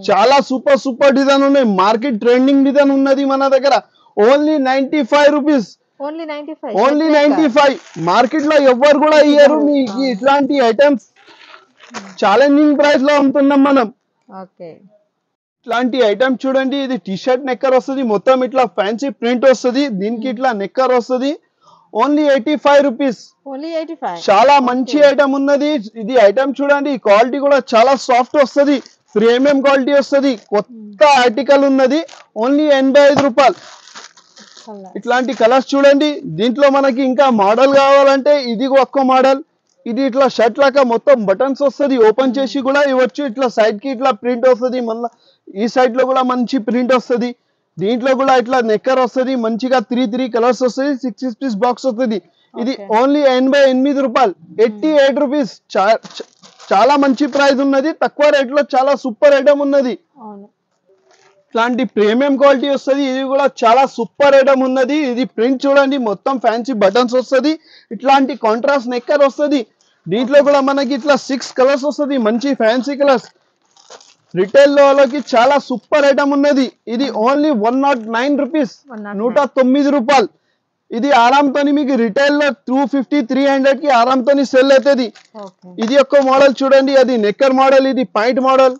చాలా సూపర్ డిజైన్ ఉన్నాయి, మార్కెట్ ట్రెండింగ్ డిజైన్ ఉన్నది మన దగ్గర. Only 95 rupees, only 95. మార్కెట్ లో ఎవ్వరు కూడా ఇయ్యరు మీకు ఇట్లాంటి ఐటమ్స్. ఛాలెంజింగ్ ప్రైస్ లో అమ్ముతున్నాం మనం. ఇట్లాంటి ఐటమ్ చూడండి, ఇది టీ షర్ట్ నెక్కర్ వస్తుంది, మొత్తం ఇట్లా ఫ్యాన్సీ ప్రింట్ వస్తుంది, దీనికి ఇట్లా నెక్కర్ వస్తుంది. Only 85 rupees. ఓన్లీ 85. చాలా మంచి ఐటమ్ ఉన్నది. ఇది ఐటమ్ చూడండి, క్వాలిటీ కూడా చాలా సాఫ్ట్ వస్తుంది, ప్రీమియం క్వాలిటీ వస్తుంది, కొత్త ఆర్టికల్ ఉన్నది. ఓన్లీ 85 రూపాయలు. ఇట్లాంటి కలర్స్ చూడండి. దీంట్లో మనకి ఇంకా మోడల్ కావాలంటే ఇది ఒక్క మోడల్. ఇది ఇట్లా షర్ట్ లాగా మొత్తం బటన్స్ వస్తుంది, ఓపెన్ చేసి కూడా ఇవ్వచ్చు. ఇట్లా సైడ్ కి ఇట్లా ప్రింట్ వస్తుంది, మళ్ళీ ఈ సైడ్ లో కూడా మంచి ప్రింట్ వస్తుంది. దీంట్లో కూడా ఇట్లా నెక్కర్ వస్తుంది, మంచిగా 3 కలర్స్ వస్తుంది, 6 పీస్ బాక్స్ వస్తుంది. ఇది ఓన్లీ 88 రూపాయలు, 88 రూపీస్. చాలా మంచి ప్రైస్ ఉన్నది, తక్కువ రేట్ లో చాలా సూపర్ ఐటమ్ ఉన్నది. ఇట్లాంటి ప్రీమియం క్వాలిటీ వస్తుంది. ఇది కూడా చాలా సూపర్ ఐటమ్ ఉన్నది. ఇది ప్రింట్ చూడండి, మొత్తం ఫ్యాన్సీ బటన్స్ వస్తుంది, ఇట్లాంటి కాంట్రాస్ట్ నెక్కర్ వస్తుంది. దీంట్లో కూడా మనకి ఇట్లా 6 కలర్స్ వస్తుంది, మంచి ఫ్యాన్సీ కలర్స్. రిటైల్ లోకి చాలా సూపర్ ఐటమ్ ఉన్నది. ఇది ఓన్లీ 109 రూపీస్, 109 రూపాయలు. ఇది ఆరాంతో మీకు రిటైల్ లో 250, 300 కి ఆరాంతో సెల్ అవుతుంది. ఇది ఒక మోడల్ చూడండి, అది నెక్కర్ మోడల్, ఇది పాయింట్ మోడల్.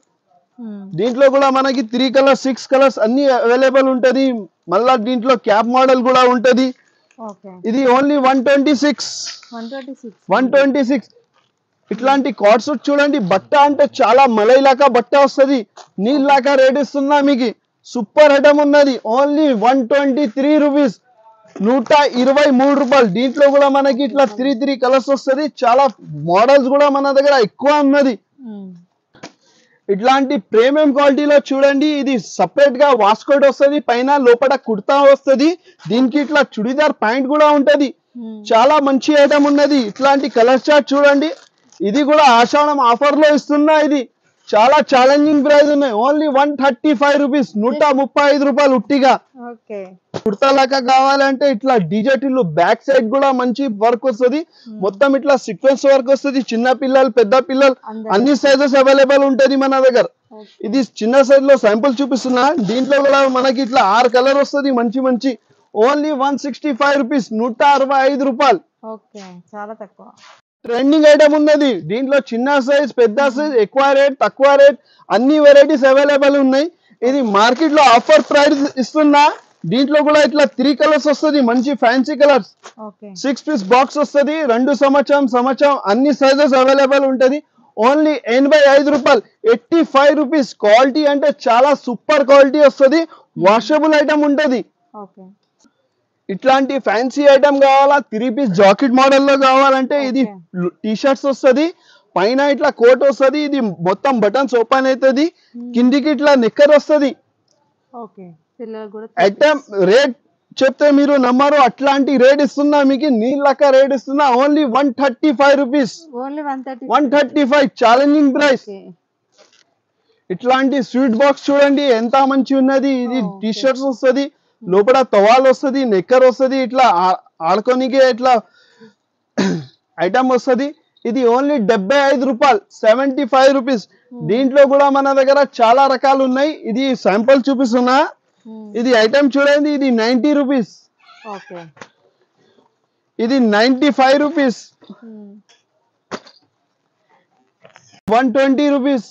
దీంట్లో కూడా మనకి 3 కలర్స్, 6 కలర్స్ అన్ని అవైలబుల్ ఉంటది. మళ్ళా దీంట్లో క్యాప్ మోడల్ కూడా ఉంటది. ఇది ఓన్లీ 126. ఇట్లాంటి కార్డ్ సూట్ చూడండి, బట్ట అంటే చాలా మలైలాగా బట్ట వస్తుంది, నీళ్ళలాగా రేట్ ఇస్తున్నా మీకు. సూపర్ ఐటమ్ ఉన్నది. ఓన్లీ 123 రూపీస్, 123 రూపాయలు. దీంట్లో కూడా మనకి ఇట్లా 3 కలర్స్ వస్తుంది. చాలా మోడల్స్ కూడా మన దగ్గర ఎక్కువ ఉన్నది. ఇట్లాంటి ప్రీమియం క్వాలిటీలో చూడండి, ఇది సపరేట్ గా వాస్కోట్ వస్తుంది, పైన లోపల కుర్తా వస్తుంది. దీనికి ఇట్లా చుడిదార్ ప్యాంట్ కూడా ఉంటది. చాలా మంచి ఐటమ్ ఉన్నది. ఇట్లాంటి కలర్ చార్ట్ చూడండి. ఇది కూడా ఆషాఢం ఆఫర్ లో ఇస్తున్నా. ఇది చాలా ఛాలెంజింగ్ ప్రైస్ ఉన్నాయి. ఓన్లీ 135 రూపీస్, 135 రూపాయలు ఉట్టిగా. కుర్తా లాగా కావాలంటే ఇట్లా డిజైన్ బ్యాక్ సైడ్ కూడా మంచి వర్క్ వస్తుంది, మొత్తం ఇట్లా సీక్వెన్స్ వర్క్ వస్తుంది. చిన్న పిల్లలు, పెద్ద పిల్లలు అన్ని సైజెస్ అవైలబుల్ ఉంటది మన దగ్గర. ఇది చిన్న సైజ్ లో శాంపుల్ చూపిస్తున్నా. దీంట్లో కూడా మనకి ఇట్లా 6 కలర్ వస్తుంది, మంచి మంచి. ఓన్లీ 165 రూపీస్, 165 రూపాయలు. చాలా తక్కువ. ట్రెండింగ్ ఐటమ్ ఉన్నది. దీంట్లో చిన్న సైజ్, పెద్ద సైజ్, ఎక్కువ రేట్, తక్కువ రేట్, అన్ని వెరైటీస్ అవైలబుల్ ఉన్నాయి. ఇది మార్కెట్ లో ఆఫర్ ప్రైస్ ఇస్తున్నా. దీంట్లో కూడా ఇట్లా 3 కలర్స్ వస్తుంది, మంచి ఫ్యాన్సీ కలర్స్. 6 పీస్ బాక్స్ వస్తుంది, 2 సంవత్సరం అన్ని సైజెస్ అవైలబుల్ ఉంటది. ఓన్లీ 85 రూపాయలు, 85 రూపీస్. క్వాలిటీ అంటే చాలా సూపర్ క్వాలిటీ వస్తుంది, వాషబుల్ ఐటమ్ ఉంటది. ఇట్లాంటి ఫ్యాన్సీ ఐటమ్ కావాలా, 3 పీస్ జాకెట్ మోడల్ లో కావాలంటే ఇది టీ షర్ట్స్ వస్తుంది, పైన ఇట్లా కోట్ వస్తుంది. ఇది మొత్తం బటన్స్ ఓపెన్ అవుతుంది, కిందికి ఇట్లా నిక్కర్ వస్తుంది. ఐటమ్ రేట్ చెప్తే మీరు నమ్మరు, అట్లాంటి రేట్ ఇస్తున్నా మీకు, నీళ్ళక రేట్ ఇస్తున్నా. Only 135 rupees, 135 challenging price. ఇట్లాంటి స్వీట్ బాక్స్ చూడండి ఎంత మంచి ఉన్నది. ఇది టీ షర్ట్స్ వస్తుంది, లోపల తవాల్ వస్తుంది, నెక్కర్ వస్తుంది, ఇట్లా ఆడుకోనికే ఇట్లా ఐటమ్ వస్తుంది. ఇది ఓన్లీ 75 రూపాయలు, 75 రూపీస్. దీంట్లో కూడా మన దగ్గర చాలా రకాలు ఉన్నాయి. ఇది శాంపుల్ చూపిస్తున్నా. ఇది ఐటమ్ చూడండి, ఇది 90 రూపీస్, ఇది 95 రూపీస్, 120 రూపీస్,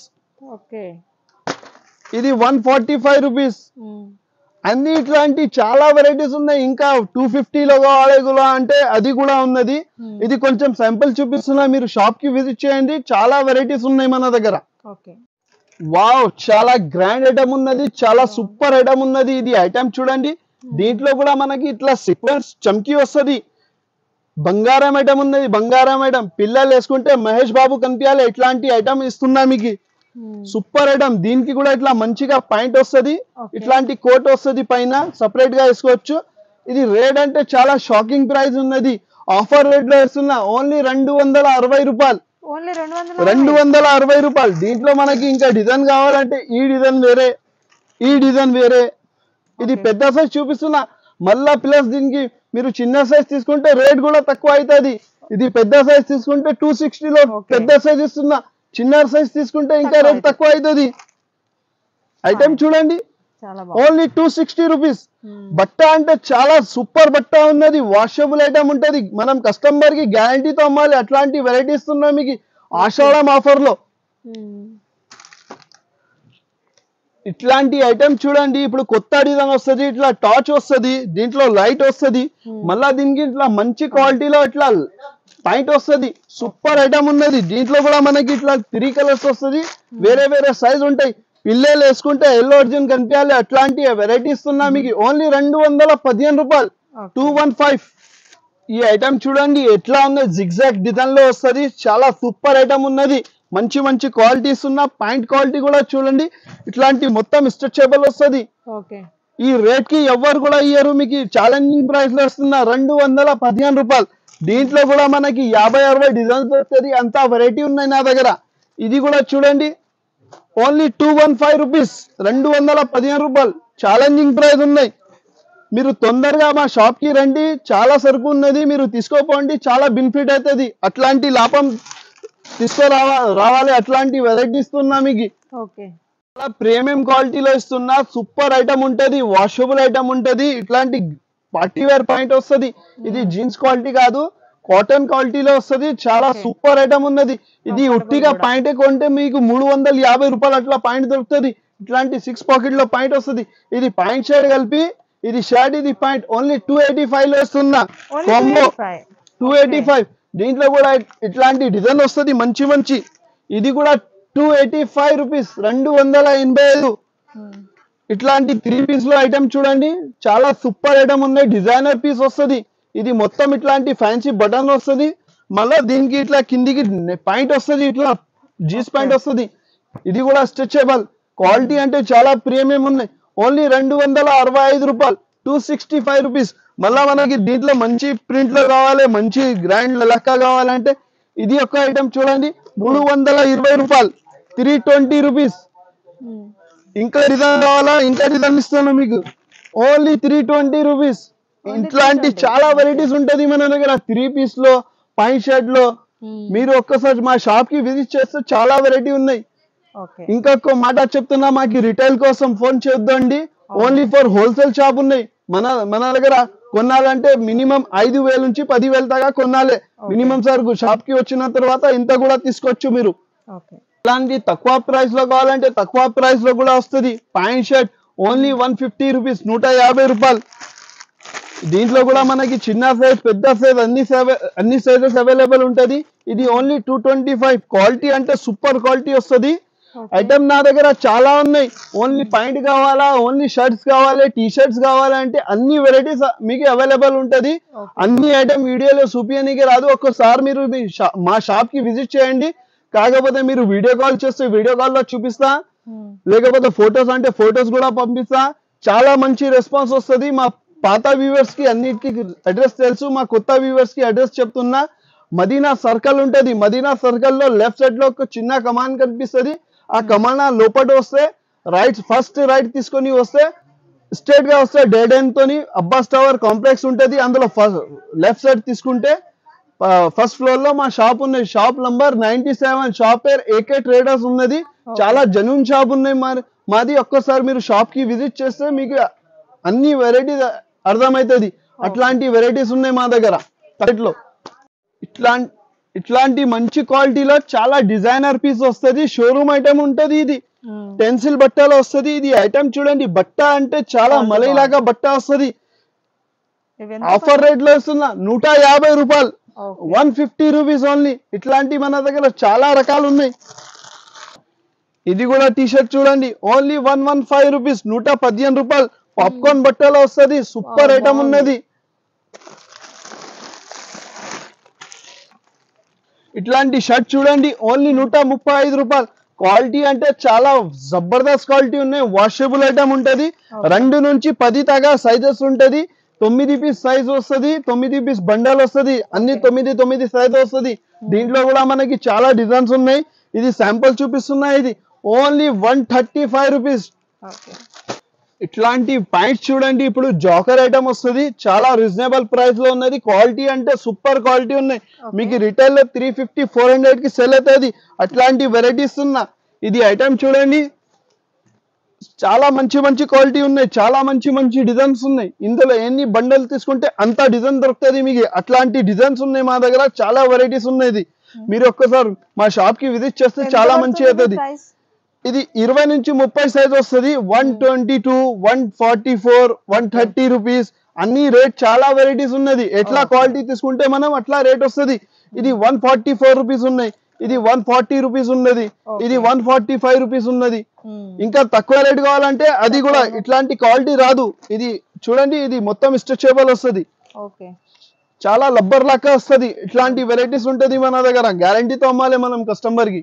ఇది 145 రూపీస్. అన్ని ఇట్లాంటి చాలా వెరైటీస్ ఉన్నాయి. ఇంకా 250 లో కావాలి అంటే అది కూడా ఉన్నది. ఇది కొంచెం శాంపుల్ చూపిస్తున్నా, మీరు షాప్ కి విజిట్ చేయండి. చాలా వెరైటీస్ ఉన్నాయి మన దగ్గర. వావ్, చాలా గ్రాండ్ ఐటమ్ ఉన్నది, చాలా సూపర్ ఐటమ్ ఉన్నది. ఇది ఐటమ్ చూడండి. దీంట్లో కూడా మనకి ఇట్లా సీక్వెన్స్ చమ్కీ వస్తుంది, బంగారం ఐటమ్ ఉన్నది. బంగారం ఐటమ్ పిల్లలు వేసుకుంటే మహేష్ బాబు కనిపించాలి, ఇట్లాంటి ఐటమ్ ఇస్తున్నా మీకు. Super item. దీనికి కూడా ఇట్లా మంచిగా పాయింట్ వస్తుంది, ఇట్లాంటి కోట్ వస్తుంది, పైన సపరేట్ గా వేసుకోవచ్చు. ఇది రేట్ అంటే చాలా షాకింగ్ ప్రైస్ ఉన్నది, ఆఫర్ రేట్ లో వేస్తున్నా. ఓన్లీ 260 రూపాయలు, 260 రూపాయలు. దీంట్లో మనకి ఇంకా డిజైన్ కావాలంటే ఈ డిజైన్ వేరే, ఈ డిజైన్ వేరే. ఇది పెద్ద సైజ్ చూపిస్తున్నా. మళ్ళా ప్లస్ దీనికి మీరు చిన్న సైజ్ తీసుకుంటే రేట్ కూడా తక్కువ అవుతుంది. ఇది పెద్ద సైజ్ తీసుకుంటే 260 లో పెద్ద సైజ్ ఇస్తున్నా, చిన్న సైజ్ తీసుకుంటే ఇంకా రేట్ తక్కువ అవుతుంది. ఐటమ్ చూడండి, ఓన్లీ 260 రూపీస్. బట్ట అంటే చాలా సూపర్ బట్ట ఉన్నది, వాషబుల్ ఐటమ్ ఉంటది. మనం కస్టమర్ కి గ్యారంటీతో అమ్మాలి. అట్లాంటి వెరైటీస్ ఉన్నాయి మీకు ఆషాఢం ఆఫర్ లో. ఇట్లాంటి ఐటమ్ చూడండి, ఇప్పుడు కొత్త డిజైన్ వస్తుంది, ఇట్లా టార్చ్ వస్తుంది, దీంట్లో లైట్ వస్తుంది, మళ్ళా దీనికి ఇట్లా మంచి క్వాలిటీలో ఇట్లా పాయింట్ వస్తుంది. సూపర్ ఐటమ్ ఉన్నది. దీంట్లో కూడా మనకి ఇట్లా 3 కలర్స్ వస్తుంది, వేరే వేరే సైజ్ ఉంటాయి. పిల్లలు వేసుకుంటే ఎల్లో అర్జున్ కనిపించాలి, అట్లాంటి వెరైటీస్ ఉన్నా మీకు ఓన్లీ 215 రూపాయలు, 215. ఈ ఐటమ్ చూడండి ఎట్లా ఉన్నది, జిగ్జాగ్ డిజైన్ లో వస్తుంది, చాలా సూపర్ ఐటమ్ ఉన్నది. మంచి మంచి క్వాలిటీస్ ఉన్న పాయింట్ క్వాలిటీ కూడా చూడండి, ఇట్లాంటి మొత్తం స్ట్రెచబుల్ వస్తుంది. ఈ రేట్ కి ఎవరు కూడా ఇయ్యరు, మీకు ఛాలెంజింగ్ ప్రైస్ లో వస్తున్నా 215 రూపాయలు. దీంట్లో కూడా మనకి 50-60 డిజైన్స్ వస్తుంది, అంతా వెరైటీ ఉన్నాయి నా దగ్గర. ఇది కూడా చూడండి ఓన్లీ 215 రూపీస్, 215 రూపాయలు. ఛాలెంజింగ్ ప్రైస్ ఉన్నాయి. మీరు తొందరగా మా షాప్ కి రండి, చాలా సరుకు ఉన్నది, మీరు తీసుకోపోండి, చాలా బెనిఫిట్ అవుతుంది. అట్లాంటి లాభం రావాలి, అట్లాంటి వెరైటీ ఇస్తున్నా మీకు. చాలా ప్రీమియం క్వాలిటీలో ఇస్తున్నా. సూపర్ ఐటమ్ ఉంటది, వాషబుల్ ఐటమ్ ఉంటది, ఇట్లాంటి పార్టీ వేర్ పాయింట్ వస్తుంది. ఇది జీన్స్ క్వాలిటీ కాదు, కాటన్ క్వాలిటీలో వస్తుంది, చాలా సూపర్ ఐటమ్ ఉన్నది. ఇది ఉట్టిగా పాయింట్ కొంటే మీకు 350 రూపాయలు అట్లా పాయింట్ దొరుకుతుంది. ఇట్లాంటి 6 పాకెట్ లో పాయింట్ వస్తుంది. ఇది పాయింట్ షర్ట్ కలిపి, ఇది షర్ట్, ఇది పాయింట్, ఓన్లీ 285 లో ఇస్తున్నా కాంబో, 285. దీంట్లో కూడా ఇట్లాంటి డిజైన్ వస్తుంది మంచి మంచి. ఇది కూడా 285 రూపీస్, 285. ఇట్లాంటి 3 పీస్ లో ఐటమ్ చూడండి, చాలా సూపర్ ఐటమ్ ఉన్నాయి. డిజైనర్ పీస్ వస్తుంది. ఇది మొత్తం ఇట్లాంటి ఫ్యాన్సీ బటన్ వస్తుంది, మళ్ళీ దీనికి ఇట్లా కిందికి పాయింట్ వస్తుంది, ఇట్లా జీన్స్ పాయింట్ వస్తుంది. ఇది కూడా స్ట్రెచబుల్ క్వాలిటీ, అంటే చాలా ప్రీమియం ఉన్నాయి. ఓన్లీ 265 రూపాయలు, 265 రూపీస్. మళ్ళా మనకి దీంట్లో మంచి ప్రింట్ లో కావాలి, మంచి గ్రాండ్ లెక్క కావాలంటే ఇది ఒక ఐటమ్ చూడండి, 320 రూపాయలు, 320 రూపీస్. ఇంకా డిజైన్ కావాలా, ఇంకా డిజైన్ ఇస్తాను మీకు, ఓన్లీ 320 రూపీస్. ఇట్లాంటి చాలా వెరైటీస్ ఉంటది మన దగ్గర 3 పీస్ లో, పాయింట్ షర్ట్ లో. మీరు ఒక్కసారి మా షాప్ కి విజిట్ చేస్తే చాలా వెరైటీ ఉన్నాయి. ఇంకొక మాట చెప్తున్నా, మాకు రిటైల్ కోసం ఫోన్ చేద్దండి, ఓన్లీ ఫర్ హోల్సేల్ షాప్ ఉన్నాయి మన దగ్గర. కొనాలంటే మినిమం 5,000 నుంచి 10,000 దాకా కొనాలి మినిమం. సార్ షాప్ కి వచ్చిన తర్వాత ఇంత కూడా తీసుకోవచ్చు మీరు. ఇలాంటి తక్కువ ప్రైస్ లో కావాలంటే తక్కువ ప్రైస్ లో కూడా వస్తుంది. పాయింట్ షర్ట్ ఓన్లీ 150 రూపీస్, 150 రూపాయలు. దీంట్లో కూడా మనకి చిన్న సైజ్, పెద్ద సైజ్, అన్ని సైజెస్ అవైలబుల్ ఉంటది. ఇది ఓన్లీ 225. క్వాలిటీ అంటే సూపర్ క్వాలిటీ వస్తుంది. ఐటమ్ నా దగ్గర చాలా ఉన్నాయి. ఓన్లీ పాయింట్ కావాలా, ఓన్లీ షర్ట్స్ కావాలి, టీ షర్ట్స్ కావాలంటే అన్ని వెరైటీస్ మీకు అవైలబుల్ ఉంటది. అన్ని ఐటమ్ వీడియోలో చూపించడానికి రాదు. ఒక్కసారి మీరు మా షాప్ కి విజిట్ చేయండి. కాకపోతే మీరు వీడియో కాల్ చేస్తే వీడియో కాల్ లో చూపిస్తా, లేకపోతే ఫొటోస్ అంటే ఫొటోస్ కూడా పంపిస్తా. చాలా మంచి రెస్పాన్స్ వస్తుంది. మా పాత వ్యూవర్స్ కి అన్నిటికీ అడ్రస్ తెలుసు, మా కొత్త వ్యూవర్స్ కి అడ్రస్ చెప్తున్నా. మదీనా సర్కిల్ ఉంటది, మదీనా సర్కిల్ లో లెఫ్ట్ సైడ్ లో ఒక చిన్న కమాన్ కనిపిస్తుంది. ఆ కమాన్ లోపల వస్తే ఫస్ట్ రైట్ తీసుకొని వస్తే స్ట్రేట్ గా వస్తే డెడ్ ఎండ్ తోని అబ్బాస్ టవర్ కాంప్లెక్స్ ఉంటది. అందులో లెఫ్ట్ సైడ్ తీసుకుంటే ఫస్ట్ ఫ్లోర్ లో మా షాప్ ఉన్నది. Shop number 97. షాప్ పేరు ఏకే ట్రేడర్స్ ఉన్నది. చాలా జెన్యూన్ షాప్ ఉన్నాయి మాది. ఒక్కసారి మీరు షాప్ కి విజిట్ చేస్తే మీకు అన్ని వెరైటీస్ అర్థమవుతుంది. అట్లాంటి వెరైటీస్ ఉన్నాయి మా దగ్గర. ఇట్లాంటి మంచి క్వాలిటీలో చాలా డిజైనర్ పీస్ వస్తుంది. షోరూమ్ ఐటమ్ ఉంటది. ఇది టెన్సిల్ బట్టలో వస్తుంది. ఇది ఐటమ్ చూడండి, బట్ట అంటే చాలా మలైలాగా బట్ట వస్తుంది. ఆఫర్ రేట్ లో ఇస్తున్నా 150 రూపాయలు, 150 రూపీస్ ఓన్లీ. ఇట్లాంటి మన దగ్గర చాలా రకాలు ఉన్నాయి. ఇది కూడా టీ షర్ట్ చూడండి, ఓన్లీ 115 రూపీస్, 115 రూపాయలు. పాప్కార్న్ బట్టలో వస్తుంది. సూపర్ ఐటమ్ ఉన్నది. ఇట్లాంటి షర్ట్ చూడండి, ఓన్లీ 135 రూపాయలు. క్వాలిటీ అంటే చాలా జబర్దస్త్ క్వాలిటీ ఉన్నాయి. వాషబుల్ ఐటమ్ ఉంటది. 2 నుంచి 10 దాకా సైజెస్ ఉంటది. 9 పీస్ సైజ్ వస్తుంది, 9 పీస్ బండల్ వస్తుంది, అన్ని 9 సైజ్ వస్తుంది. దీంట్లో కూడా మనకి చాలా డిజైన్స్ ఉన్నాయి. ఇది శాంపుల్ చూపిస్తున్నా. ఇది ఓన్లీ 135 రూపీస్. ఇట్లాంటి పాయింట్స్ చూడండి, ఇప్పుడు జాకర్ ఐటమ్ వస్తుంది. చాలా రీజనబుల్ ప్రైస్ లో ఉన్నది. క్వాలిటీ అంటే సూపర్ క్వాలిటీ ఉన్నాయి. మీకు రిటైల్ లో 350, 400 కి సెల్ అవుతుంది. అట్లాంటి వెరైటీస్ ఉన్నా. ఇది ఐటమ్ చూడండి, చాలా మంచి మంచి క్వాలిటీ ఉన్నాయి. చాలా మంచి మంచి డిజైన్స్ ఉన్నాయి. ఇందులో ఎన్ని బండల్ తీసుకుంటే అంత డిజైన్ దొరుకుతుంది మీకు. అట్లాంటి డిజైన్స్ ఉన్నాయి మా దగ్గర. చాలా వెరైటీస్ ఉన్నాయి. మీరు ఒక్కసారి మా షాప్ కి విజిట్ చేస్తే చాలా మంచి అవుతుంది. ఇది 20 నుంచి 30 సైజ్ వస్తుంది. 122, 144, 130 రూపీస్ అన్ని రేట్ చాలా వెరైటీస్ ఉన్నది. ఎట్లా క్వాలిటీ తీసుకుంటే మనం అట్లా రేట్ వస్తుంది. ఇది 144 రూపీస్ ఉన్నాయి, ఇది 140 రూపీస్ ఉన్నది, ఇది 145 రూపీస్ ఉన్నది. ఇంకా తక్కువ రేట్ కావాలంటే అది కూడా ఇట్లాంటి క్వాలిటీ రాదు. ఇది చూడండి, ఇది మొత్తం స్ట్రెచబుల్ వస్తుంది, చాలా లబ్బర్ లాగా వస్తుంది. ఇట్లాంటి వెరైటీస్ ఉంటది మన దగ్గర, గ్యారంటీతో అమ్మాలి మనం కస్టమర్ కి.